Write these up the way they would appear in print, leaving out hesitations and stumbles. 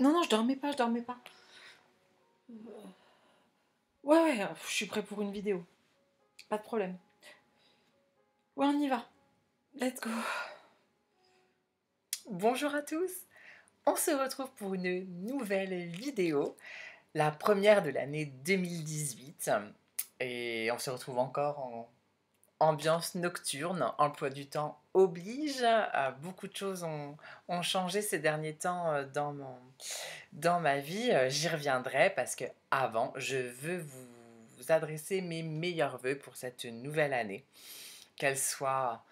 Non, non, je dormais pas, je dormais pas. Ouais, ouais, je suis prêt pour une vidéo. Pas de problème. Ouais, on y va. Let's go. Bonjour à tous, on se retrouve pour une nouvelle vidéo, la première de l'année 2018 et on se retrouve encore en ambiance nocturne, emploi du temps oblige. Beaucoup de choses ont changé ces derniers temps dans ma vie. J'y reviendrai parce que avant, je veux vous adresser mes meilleurs voeux pour cette nouvelle année, qu'elle soit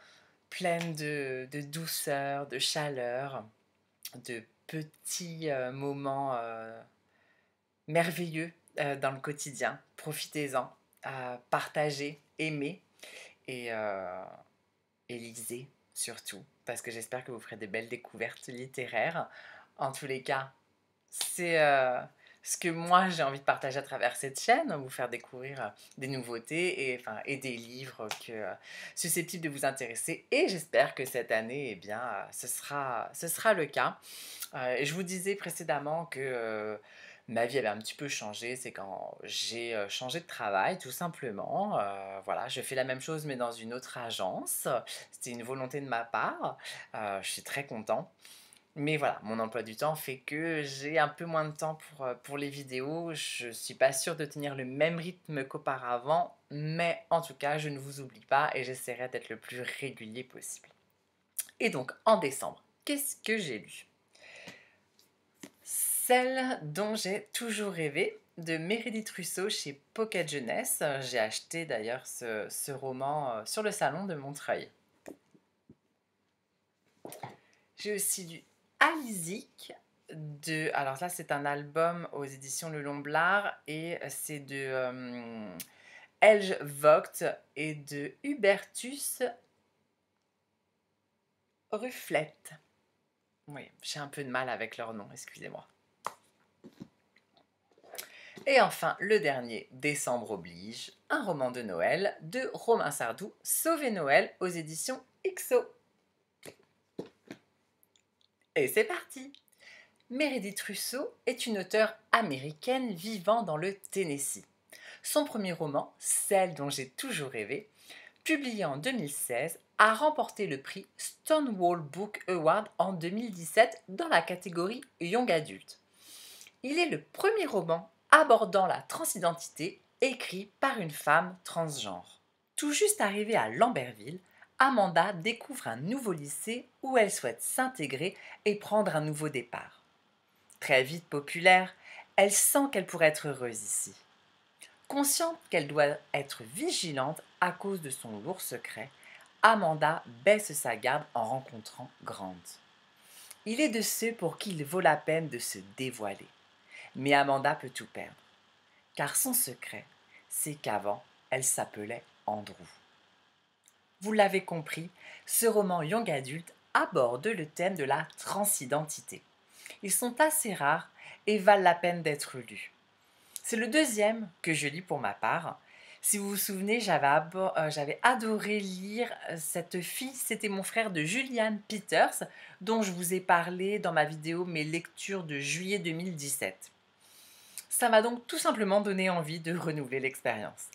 pleine de douceur, de chaleur, de petits moments merveilleux dans le quotidien. Profitez-en, partagez, aimez et, euh, et lisez surtout, parce que j'espère que vous ferez des belles découvertes littéraires. En tous les cas, c'est ce que moi j'ai envie de partager à travers cette chaîne, vous faire découvrir des nouveautés et des livres susceptibles de vous intéresser. Et j'espère que cette année, eh bien, ce sera le cas. Et je vous disais précédemment que ma vie avait un petit peu changé, c'est quand j'ai changé de travail, tout simplement. Voilà, je fais la même chose mais dans une autre agence. C'était une volonté de ma part. Je suis très content. Mais voilà, mon emploi du temps fait que j'ai un peu moins de temps pour les vidéos. Je suis pas sûre de tenir le même rythme qu'auparavant, mais en tout cas, je ne vous oublie pas et j'essaierai d'être le plus régulier possible. Et donc, en décembre, qu'est-ce que j'ai lu? Celle dont j'ai toujours rêvé, de Meredith Russo chez Pocket Jeunesse. J'ai acheté d'ailleurs ce roman sur le salon de Montreuil. J'ai aussi lu Alizik alors là c'est un album aux éditions Le Lombard et c'est de Elge Vogt et de Hubertus Rufflet. Oui, j'ai un peu de mal avec leur nom, excusez-moi. Et enfin, le dernier, Décembre oblige, un roman de Noël de Romain Sardou, Sauver Noël aux éditions XO. Et c'est parti! Meredith Russo est une auteure américaine vivant dans le Tennessee. Son premier roman, Celle dont j'ai toujours rêvé, publié en 2016, a remporté le prix Stonewall Book Award en 2017 dans la catégorie Young Adult. Il est le premier roman abordant la transidentité écrit par une femme transgenre. Tout juste arrivée à Lambertville, Amanda découvre un nouveau lycée où elle souhaite s'intégrer et prendre un nouveau départ. Très vite populaire, elle sent qu'elle pourrait être heureuse ici. Consciente qu'elle doit être vigilante à cause de son lourd secret, Amanda baisse sa garde en rencontrant Grant. Il est de ceux pour qui il vaut la peine de se dévoiler. Mais Amanda peut tout perdre, car son secret, c'est qu'avant, elle s'appelait Andrew. Vous l'avez compris, ce roman young adulte aborde le thème de la transidentité. Ils sont assez rares et valent la peine d'être lus. C'est le deuxième que je lis pour ma part. Si vous vous souvenez, j'avais adoré lire Cette fille, c'était mon frère de Julian Peters, dont je vous ai parlé dans ma vidéo Mes lectures de juillet 2017. Ça m'a donc tout simplement donné envie de renouveler l'expérience.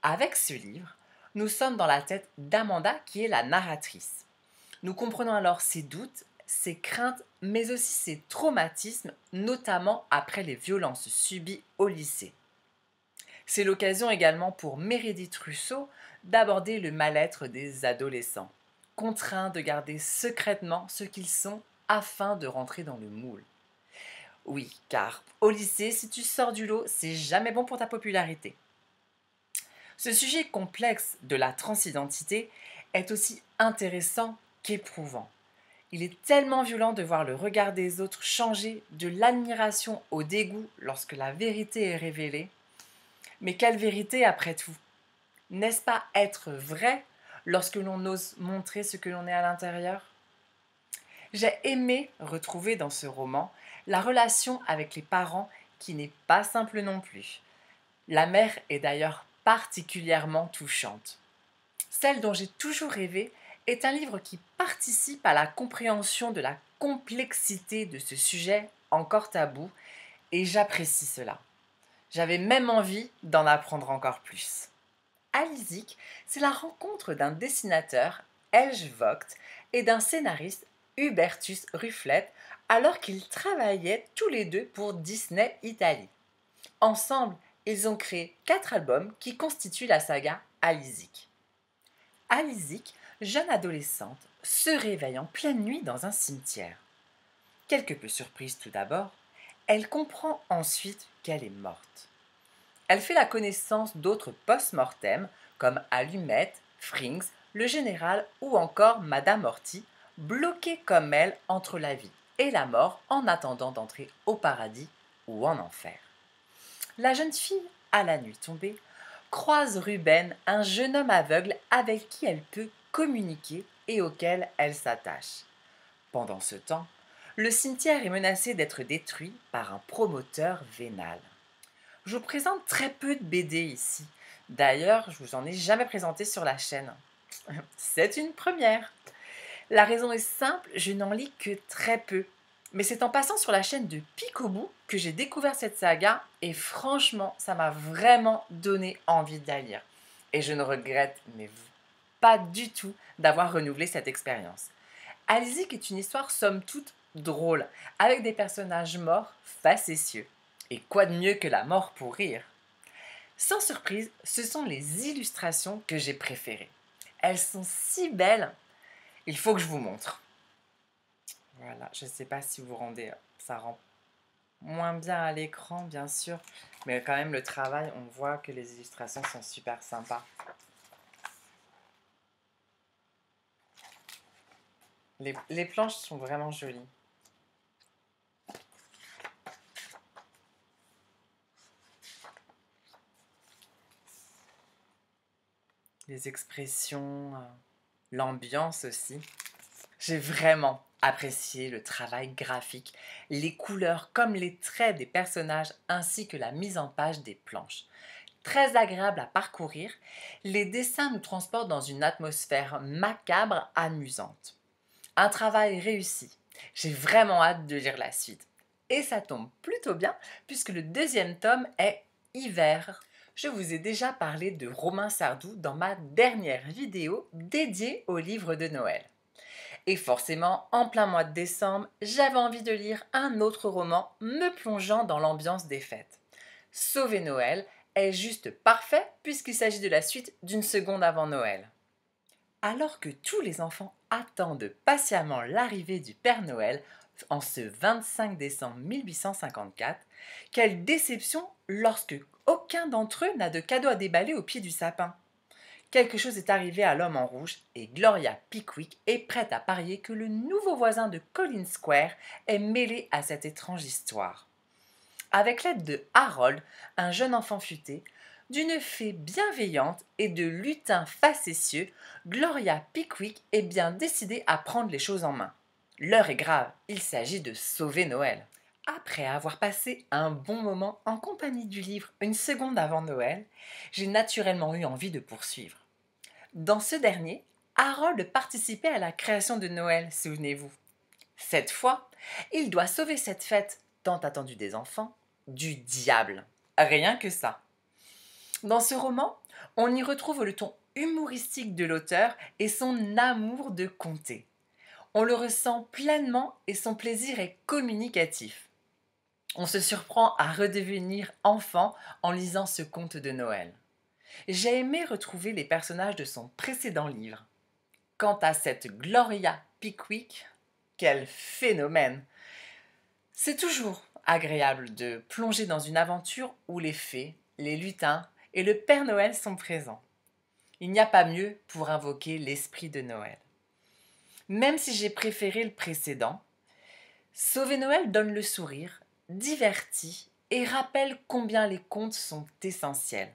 Avec ce livre, nous sommes dans la tête d'Amanda qui est la narratrice. Nous comprenons alors ses doutes, ses craintes, mais aussi ses traumatismes, notamment après les violences subies au lycée. C'est l'occasion également pour Meredith Russo d'aborder le mal-être des adolescents, contraints de garder secrètement ce qu'ils sont afin de rentrer dans le moule. Oui, car au lycée, si tu sors du lot, c'est jamais bon pour ta popularité. Ce sujet complexe de la transidentité est aussi intéressant qu'éprouvant. Il est tellement violent de voir le regard des autres changer de l'admiration au dégoût lorsque la vérité est révélée. Mais quelle vérité après tout? N'est-ce pas être vrai lorsque l'on ose montrer ce que l'on est à l'intérieur? J'ai aimé retrouver dans ce roman la relation avec les parents qui n'est pas simple non plus. La mère est d'ailleurs particulièrement touchante. Celle dont j'ai toujours rêvé est un livre qui participe à la compréhension de la complexité de ce sujet encore tabou et j'apprécie cela. J'avais même envie d'en apprendre encore plus. Alizik, c'est la rencontre d'un dessinateur, Elge Vogt, et d'un scénariste, Hubertus Rufflet, alors qu'ils travaillaient tous les deux pour Disney Italie. Ensemble, ils ont créé 4 albums qui constituent la saga Alizik. Alizik, jeune adolescente, se réveille en pleine nuit dans un cimetière. Quelque peu surprise tout d'abord, elle comprend ensuite qu'elle est morte. Elle fait la connaissance d'autres post-mortem comme Allumette, Frings, le général ou encore Madame Horty, bloquée comme elle entre la vie et la mort en attendant d'entrer au paradis ou en enfer. La jeune fille, à la nuit tombée, croise Ruben, un jeune homme aveugle avec qui elle peut communiquer et auquel elle s'attache. Pendant ce temps, le cimetière est menacé d'être détruit par un promoteur vénal. Je vous présente très peu de BD ici. D'ailleurs, je vous en ai jamais présenté sur la chaîne. C'est une première. La raison est simple, je n'en lis que très peu. Mais c'est en passant sur la chaîne de Picoboo que j'ai découvert cette saga et franchement, ça m'a vraiment donné envie de la lire. Et je ne regrette mais pas du tout d'avoir renouvelé cette expérience. Alizik est une histoire somme toute drôle, avec des personnages morts facétieux. Et quoi de mieux que la mort pour rire? Sans surprise, ce sont les illustrations que j'ai préférées. Elles sont si belles, il faut que je vous montre. Voilà, je ne sais pas si vous rendez, ça rend moins bien à l'écran bien sûr, mais quand même le travail, on voit que les illustrations sont super sympas. Les planches sont vraiment jolies. Les expressions, l'ambiance aussi. J'ai vraiment apprécié le travail graphique, les couleurs comme les traits des personnages ainsi que la mise en page des planches. Très agréable à parcourir, les dessins nous transportent dans une atmosphère macabre amusante. Un travail réussi. J'ai vraiment hâte de lire la suite. Et ça tombe plutôt bien puisque le deuxième tome est Hiver. Je vous ai déjà parlé de Romain Sardou dans ma dernière vidéo dédiée au livre de Noël. Et forcément, en plein mois de décembre, j'avais envie de lire un autre roman me plongeant dans l'ambiance des fêtes. Sauver Noël est juste parfait puisqu'il s'agit de la suite d'une seconde avant Noël. Alors que tous les enfants attendent patiemment l'arrivée du Père Noël en ce 25 décembre 1854, quelle déception lorsque aucun d'entre eux n'a de cadeau à déballer au pied du sapin. Quelque chose est arrivé à l'homme en rouge et Gloria Pickwick est prête à parier que le nouveau voisin de Collins Square est mêlé à cette étrange histoire. Avec l'aide de Harold, un jeune enfant futé, d'une fée bienveillante et de lutins facétieux, Gloria Pickwick est bien décidée à prendre les choses en main. L'heure est grave, il s'agit de sauver Noël. Après avoir passé un bon moment en compagnie du livre Une seconde avant Noël, j'ai naturellement eu envie de poursuivre. Dans ce dernier, Harold participait à la création de Noël, souvenez-vous. Cette fois, il doit sauver cette fête tant attendue des enfants du diable. Rien que ça. Dans ce roman, on y retrouve le ton humoristique de l'auteur et son amour de conter. On le ressent pleinement et son plaisir est communicatif. On se surprend à redevenir enfant en lisant ce conte de Noël. J'ai aimé retrouver les personnages de son précédent livre. Quant à cette Gloria Pickwick, quel phénomène! C'est toujours agréable de plonger dans une aventure où les fées, les lutins et le Père Noël sont présents. Il n'y a pas mieux pour invoquer l'esprit de Noël. Même si j'ai préféré le précédent, Sauver Noël donne le sourire, divertit et rappelle combien les contes sont essentiels.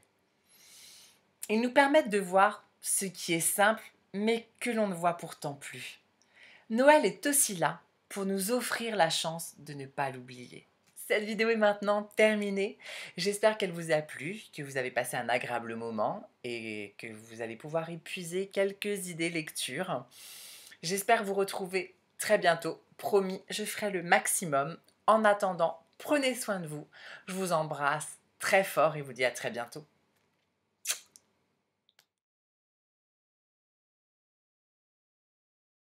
Ils nous permettent de voir ce qui est simple, mais que l'on ne voit pourtant plus. Noël est aussi là pour nous offrir la chance de ne pas l'oublier. Cette vidéo est maintenant terminée. J'espère qu'elle vous a plu, que vous avez passé un agréable moment et que vous allez pouvoir épuiser quelques idées lecture. J'espère vous retrouver très bientôt. Promis, je ferai le maximum. En attendant, prenez soin de vous. Je vous embrasse très fort et vous dis à très bientôt.